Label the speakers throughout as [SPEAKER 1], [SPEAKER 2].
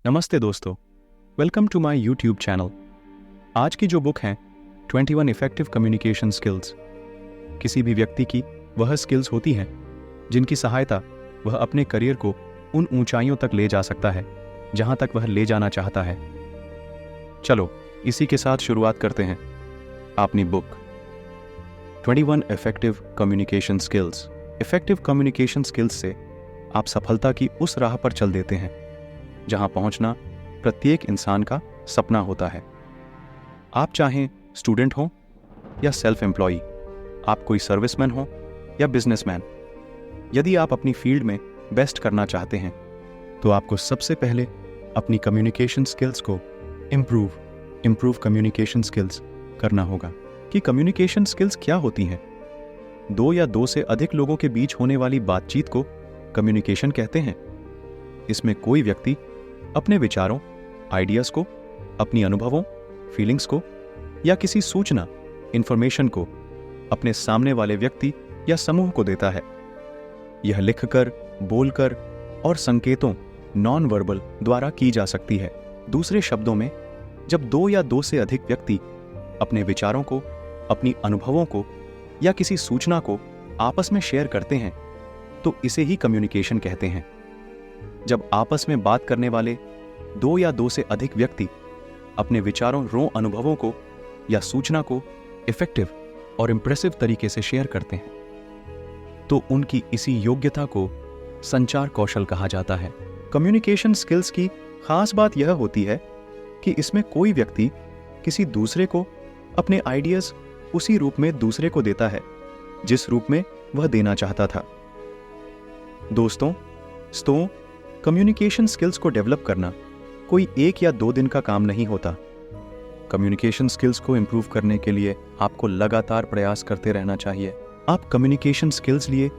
[SPEAKER 1] नमस्ते दोस्तों, welcome to my YouTube channel. आज की जो बुक है 21 इफेक्टिव कम्युनिकेशन स्किल्स, किसी भी व्यक्ति की वह स्किल्स होती हैं जिनकी सहायता वह अपने करियर को उन ऊंचाइयों तक ले जा सकता है जहां तक वह ले जाना चाहता है। चलो इसी के साथ शुरुआत करते हैं अपनी book 21 effective communication skills. Effective communication skills से आप सफलता की उस राह पर चल देते हैं जहां पहुंचना प्रत्येक इंसान का सपना होता है। आप चाहें स्टूडेंट हो या सेल्फ एम्प्लॉई, आप कोई सर्विसमैन हो या बिजनेसमैन, यदि आप अपनी फील्ड में बेस्ट करना चाहते हैं तो आपको सबसे पहले अपनी कम्युनिकेशन स्किल्स को इम्प्रूव कम्युनिकेशन स्किल्स करना होगा। कि कम्युनिकेशन स्किल्स क्या होती हैं? दो या दो से अधिक लोगों के बीच होने वाली बातचीत को कम्युनिकेशन कहते हैं। इसमें कोई व्यक्ति अपने विचारों, आइडियाज को, अपनी अनुभवों, फीलिंग्स को या किसी सूचना, इंफॉर्मेशन को अपने सामने वाले व्यक्ति या समूह को देता है। यह लिखकर, बोलकर और संकेतों नॉन वर्बल द्वारा की जा सकती है। दूसरे शब्दों में, जब दो या दो से अधिक व्यक्ति अपने विचारों को, अपनी अनुभवों को या किसी सूचना को आपस में शेयर करते हैं तो इसे ही कम्युनिकेशन कहते हैं। जब आपस में बात करने वाले दो या दो से अधिक व्यक्ति अपने विचारों, अनुभवों को या सूचना को इफेक्टिव और इंप्रेसिव तरीके से शेयर करते हैं तो उनकी इसी योग्यता को संचार कौशल कहा जाता है। कम्युनिकेशन स्किल्स की खास बात यह होती है कि इसमें कोई व्यक्ति किसी दूसरे को अपने आइडियाज उसी रूप में दूसरे को देता है जिस रूप में वह देना चाहता था। दोस्तों, कम्युनिकेशन स्किल्स को डेवलप करना कोई एक या दो दिन का काम नहीं होता। कम्युनिकेशन स्किल्स को इंप्रूव करने के लिए आपको लगातार प्रयास करते रहना चाहिए। आप कम्युनिकेशन स्किल्स लिए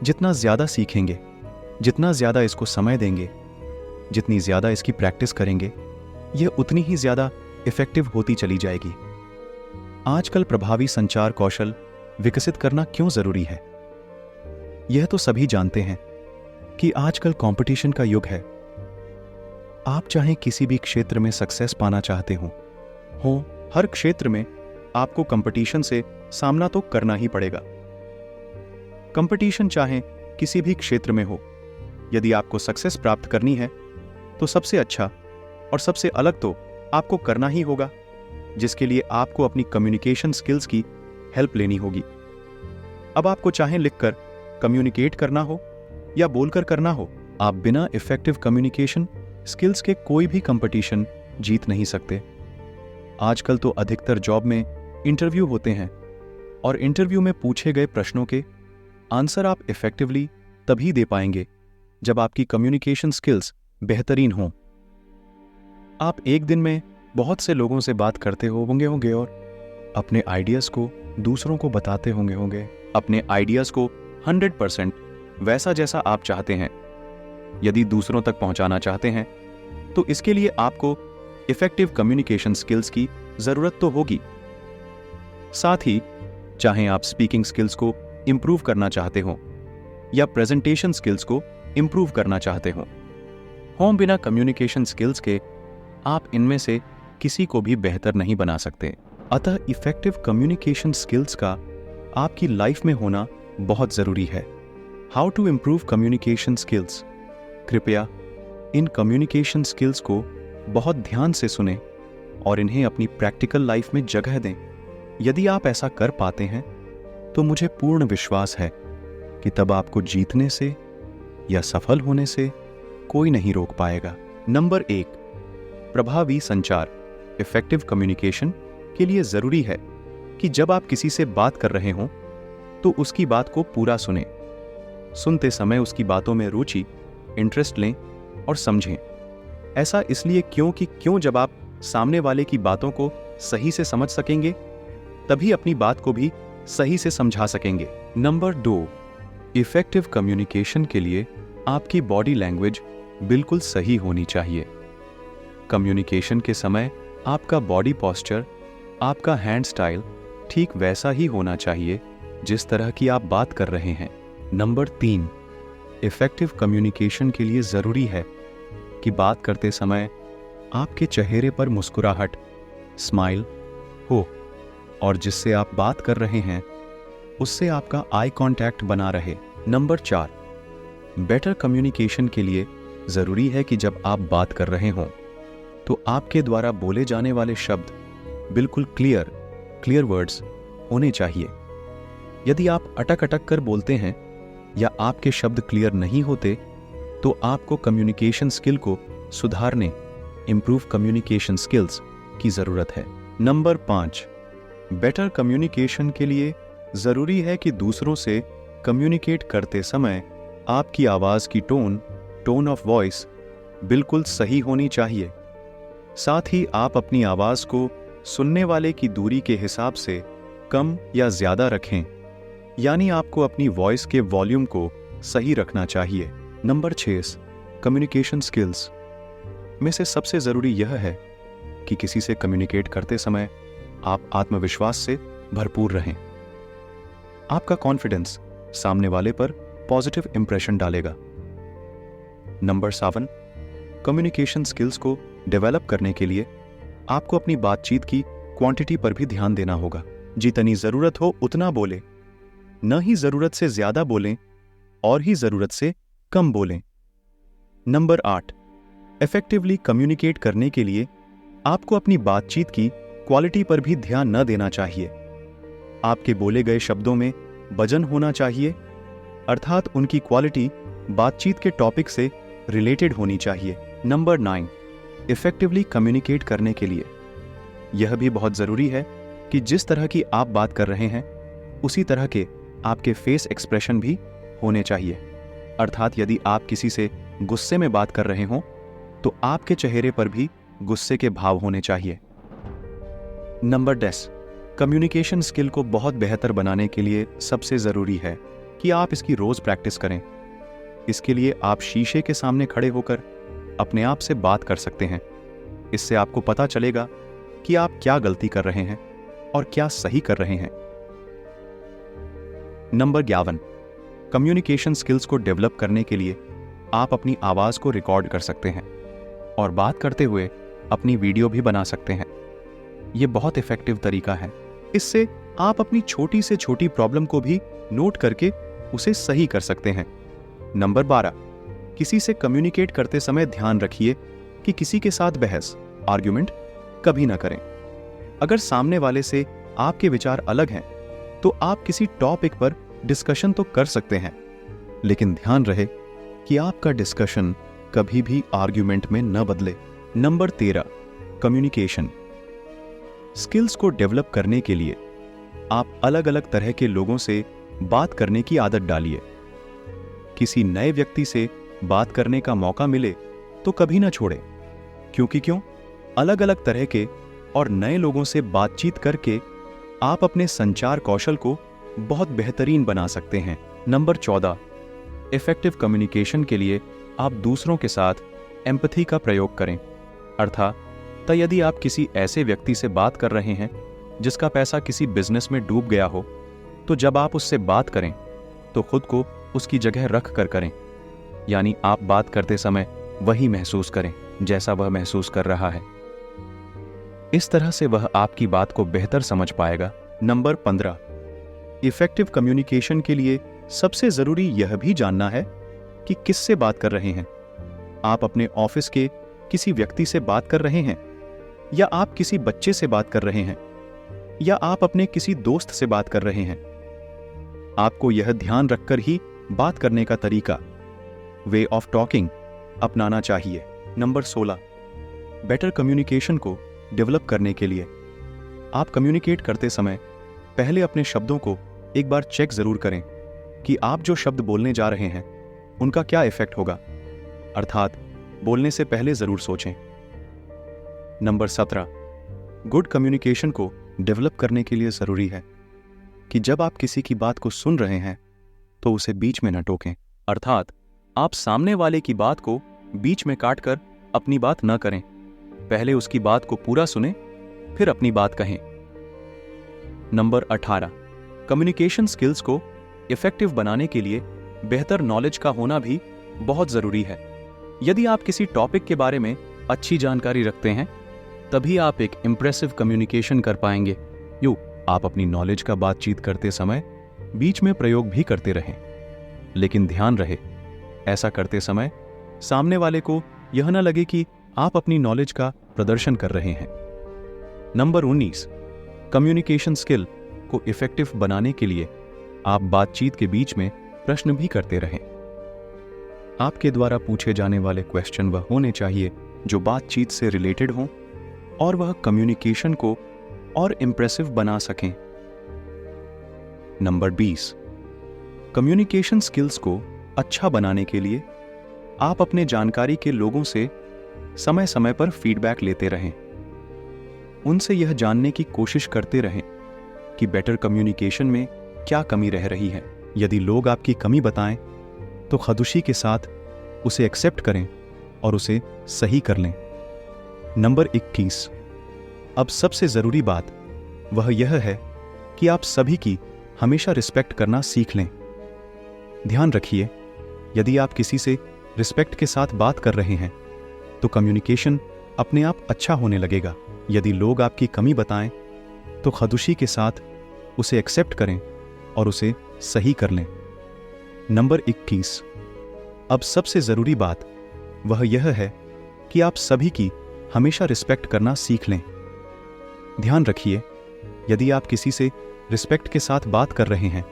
[SPEAKER 1] जितना ज्यादा सीखेंगे, जितना ज्यादा इसको समय देंगे, जितनी ज्यादा इसकी प्रैक्टिस करेंगे, यह उतनी ही ज्यादा इफेक्टिव होती चली जाएगी। आजकल प्रभावी संचार कौशल विकसित करना क्यों जरूरी है? यह तो सभी जानते हैं कि आजकल कंपटीशन का युग है। आप चाहे किसी भी क्षेत्र में सक्सेस पाना चाहते हो, हर क्षेत्र में आपको कंपटीशन से सामना तो करना ही पड़ेगा। कंपटीशन चाहे किसी भी क्षेत्र में हो, यदि आपको सक्सेस प्राप्त करनी है तो सबसे अच्छा और सबसे अलग तो आपको करना ही होगा, जिसके लिए आपको अपनी कम्युनिकेशन स्किल्स की हेल्प लेनी होगी। अब आपको चाहे लिखकर कम्युनिकेट करना हो या बोलकर करना हो, आप बिना इफेक्टिव कम्युनिकेशन स्किल्स के कोई भी कंपटीशन जीत नहीं सकते। आजकल तो अधिकतर जॉब में इंटरव्यू होते हैं और इंटरव्यू में पूछे गए प्रश्नों के आंसर आप इफेक्टिवली तभी दे पाएंगे जब आपकी कम्युनिकेशन स्किल्स बेहतरीन हों। आप एक दिन में बहुत से लोगों से बात करते होंगे और अपने आइडियाज को दूसरों को बताते होंगे अपने आइडियाज को 100% वैसा जैसा आप चाहते हैं यदि दूसरों तक पहुंचाना चाहते हैं तो इसके लिए आपको इफेक्टिव कम्युनिकेशन स्किल्स की जरूरत तो होगी। साथ ही चाहे आप स्पीकिंग स्किल्स को इंप्रूव करना चाहते हो या प्रेजेंटेशन स्किल्स को इंप्रूव करना चाहते हो, बिना कम्युनिकेशन स्किल्स के आप इनमें से किसी को भी बेहतर नहीं बना सकते। अतः इफेक्टिव कम्युनिकेशन स्किल्स का आपकी लाइफ में होना बहुत जरूरी है। How to improve communication skills. कृपया इन कम्युनिकेशन स्किल्स को बहुत ध्यान से सुने और इन्हें अपनी प्रैक्टिकल लाइफ में जगह दें। यदि आप ऐसा कर पाते हैं तो मुझे पूर्ण विश्वास है कि तब आपको जीतने से या सफल होने से कोई नहीं रोक पाएगा। नंबर 1, प्रभावी संचार। इफेक्टिव कम्युनिकेशन के लिए जरूरी है कि जब आप किसी से बात कर रहे हों तो उसकी बात को पूरा सुनें। सुनते समय उसकी बातों में रुचि, इंटरेस्ट लें और समझें। ऐसा इसलिए क्योंकि जब आप सामने वाले की बातों को सही से समझ सकेंगे तभी अपनी बात को भी सही से समझा सकेंगे। नंबर 2, इफेक्टिव कम्युनिकेशन के लिए आपकी बॉडी लैंग्वेज बिल्कुल सही होनी चाहिए। कम्युनिकेशन के समय आपका बॉडी पोस्चर, आपका हैंड स्टाइल ठीक वैसा ही होना चाहिए जिस तरह की आप बात कर रहे हैं। नंबर 3, इफेक्टिव कम्युनिकेशन के लिए जरूरी है कि कि बात करते समय आपके चेहरे पर मुस्कुराहट, स्माइल हो और जिससे आप बात कर रहे हैं उससे आपका आई कांटेक्ट बना रहे। नंबर 4, बेटर कम्युनिकेशन के लिए ज़रूरी है कि जब आप बात कर रहे हों तो आपके द्वारा बोले जाने वाले शब्द बिल्कुल क्लियर वर्ड्स होने चाहिए। यदि आप अटक अटक कर बोलते हैं या आपके शब्द क्लियर नहीं होते तो आपको कम्युनिकेशन स्किल को सुधारने, इम्प्रूव कम्युनिकेशन स्किल्स की ज़रूरत है। नंबर 5, बेटर कम्युनिकेशन के लिए ज़रूरी है कि दूसरों से कम्युनिकेट करते समय आपकी आवाज़ की टोन ऑफ वॉइस बिल्कुल सही होनी चाहिए। साथ ही आप अपनी आवाज़ को सुनने वाले की दूरी के हिसाब से कम या ज़्यादा रखें, यानी आपको अपनी वॉइस के वॉल्यूम को सही रखना चाहिए। नंबर 6, कम्युनिकेशन स्किल्स में से सबसे ज़रूरी यह है कि किसी से कम्युनिकेट करते समय आप आत्मविश्वास से भरपूर रहें। आपका कॉन्फिडेंस सामने वाले पर पॉजिटिव इंप्रेशन डालेगा। नंबर 7, कम्युनिकेशन स्किल्स को डेवलप करने के लिए आपको अपनी बातचीत की क्वांटिटी पर भी ध्यान देना होगा। जितनी ज़रूरत हो उतना बोलें, न ही ज़रूरत से ज़्यादा बोलें और ही ज़रूरत से कम बोलें। नंबर 8, इफेक्टिवली कम्युनिकेट करने के लिए आपको अपनी बातचीत की क्वालिटी पर भी ध्यान न देना चाहिए। आपके बोले गए शब्दों में वजन होना चाहिए, अर्थात उनकी क्वालिटी बातचीत के टॉपिक से रिलेटेड होनी चाहिए। नंबर 9, इफेक्टिवली कम्युनिकेट करने के लिए यह भी बहुत ज़रूरी है कि जिस तरह की आप बात कर रहे हैं उसी तरह के आपके फेस एक्सप्रेशन भी होने चाहिए। अर्थात यदि आप किसी से गुस्से में बात कर रहे हों तो आपके चेहरे पर भी गुस्से के भाव होने चाहिए। नंबर 10, कम्युनिकेशन स्किल को बहुत बेहतर बनाने के लिए सबसे ज़रूरी है कि आप इसकी रोज़ प्रैक्टिस करें। इसके लिए आप शीशे के सामने खड़े होकर अपने आप से बात कर सकते हैं। इससे आपको पता चलेगा कि आप क्या गलती कर रहे हैं और क्या सही कर रहे हैं। नंबर 11, कम्युनिकेशन स्किल्स को डेवलप करने के लिए आप अपनी आवाज़ को रिकॉर्ड कर सकते हैं और बात करते हुए अपनी वीडियो भी बना सकते हैं। यह बहुत इफेक्टिव तरीका है। इससे आप अपनी छोटी से छोटी प्रॉब्लम को भी नोट करके उसे सही कर सकते हैं। नंबर 12, किसी से कम्युनिकेट करते समय ध्यान रखिए कि किसी के साथ बहस, आर्ग्यूमेंट कभी ना करें। अगर सामने वाले से आपके विचार अलग हैं तो आप किसी टॉपिक पर डिस्कशन तो कर सकते हैं, लेकिन ध्यान रहे कि आपका डिस्कशन कभी भी आर्ग्यूमेंट में न बदले। नंबर 13, कम्युनिकेशन स्किल्स को डेवलप करने के लिए आप अलग अलग तरह के लोगों से बात करने की आदत डालिए। किसी नए व्यक्ति से बात करने का मौका मिले तो कभी ना छोड़ें, क्योंकि अलग अलग तरह के और नए लोगों से बातचीत करके आप अपने संचार कौशल को बहुत बेहतरीन बना सकते हैं। नंबर 14, इफेक्टिव कम्युनिकेशन के लिए आप दूसरों के साथ एम्पैथी का प्रयोग करें। अर्थात यदि आप किसी ऐसे व्यक्ति से बात कर रहे हैं जिसका पैसा किसी बिजनेस में डूब गया हो, तो जब आप उससे बात करें तो खुद को उसकी जगह रख कर करें, यानी आप बात करते समय वही महसूस करें जैसा वह महसूस कर रहा है। इस तरह से वह आपकी बात को बेहतर समझ पाएगा। नंबर 15, इफेक्टिव कम्युनिकेशन के लिए सबसे जरूरी यह भी जानना है कि किससे बात कर रहे हैं। आप अपने ऑफिस के किसी व्यक्ति से बात कर रहे हैं, या आप किसी बच्चे से बात कर रहे हैं, या आप अपने किसी दोस्त से बात कर रहे हैं। आपको यह ध्यान रखकर ही बात करने का तरीका, वे ऑफ टॉकिंग, अपनाना चाहिए। नंबर 16, बेटर कम्युनिकेशन को डेवलप करने के लिए आप कम्युनिकेट करते समय पहले अपने शब्दों को एक बार चेक जरूर करें कि आप जो शब्द बोलने जा रहे हैं उनका क्या इफेक्ट होगा, अर्थात बोलने से पहले जरूर सोचें। नंबर 17, गुड कम्युनिकेशन को डेवलप करने के लिए जरूरी है कि जब आप किसी की बात को सुन रहे हैं तो उसे बीच में न टोकें, अर्थात आप सामने वाले की बात को बीच में काटकर अपनी बात न करें। पहले उसकी बात को पूरा सुनें, फिर अपनी बात कहें। नंबर 18, कम्युनिकेशन स्किल्स को इफेक्टिव बनाने के लिए बेहतर नॉलेज का होना भी बहुत जरूरी है। यदि आप किसी टॉपिक के बारे में अच्छी जानकारी रखते हैं, तभी आप एक इंप्रेसिव कम्युनिकेशन कर पाएंगे। आप अपनी नॉलेज का बातचीत करते समय बीच में प्रयोग भी करते रहें, लेकिन ध्यान रहे, ऐसा करते समय सामने वाले को यह न लगे कि आप अपनी नॉलेज का प्रदर्शन कर रहे हैं। नंबर 19, कम्युनिकेशन स्किल को इफेक्टिव बनाने के लिए आप बातचीत के बीच में प्रश्न भी करते रहें। आपके द्वारा पूछे जाने वाले क्वेश्चन वह होने चाहिए जो बातचीत से रिलेटेड हों और वह कम्युनिकेशन को और इंप्रेसिव बना सकें। नंबर 20, कम्युनिकेशन स्किल्स को अच्छा बनाने के लिए आप अपने जानकारी के लोगों से समय समय पर फीडबैक लेते रहें। उनसे यह जानने की कोशिश करते रहें कि बेटर कम्युनिकेशन में क्या कमी रह रही है। यदि लोग आपकी कमी बताएं, तो खामोशी के साथ उसे एक्सेप्ट करें और उसे सही कर लें। नंबर 21, अब सबसे ज़रूरी बात वह यह है कि आप सभी की हमेशा रिस्पेक्ट करना सीख लें। ध्यान रखिए, यदि आप किसी से रिस्पेक्ट के साथ बात कर रहे हैं, तो कम्युनिकेशन अपने आप अच्छा होने लगेगा। यदि लोग आपकी कमी बताएं, तो खामोशी के साथ उसे एक्सेप्ट करें और उसे सही कर लें। नंबर 21, अब सबसे ज़रूरी बात वह यह है कि आप सभी की हमेशा रिस्पेक्ट करना सीख लें। ध्यान रखिए, यदि आप किसी से रिस्पेक्ट के साथ बात कर रहे हैं,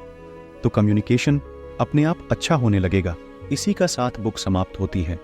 [SPEAKER 1] तो कम्युनिकेशन अपने आप अच्छा होने लगेगा। इसी का साथ बुक समाप्त होती है।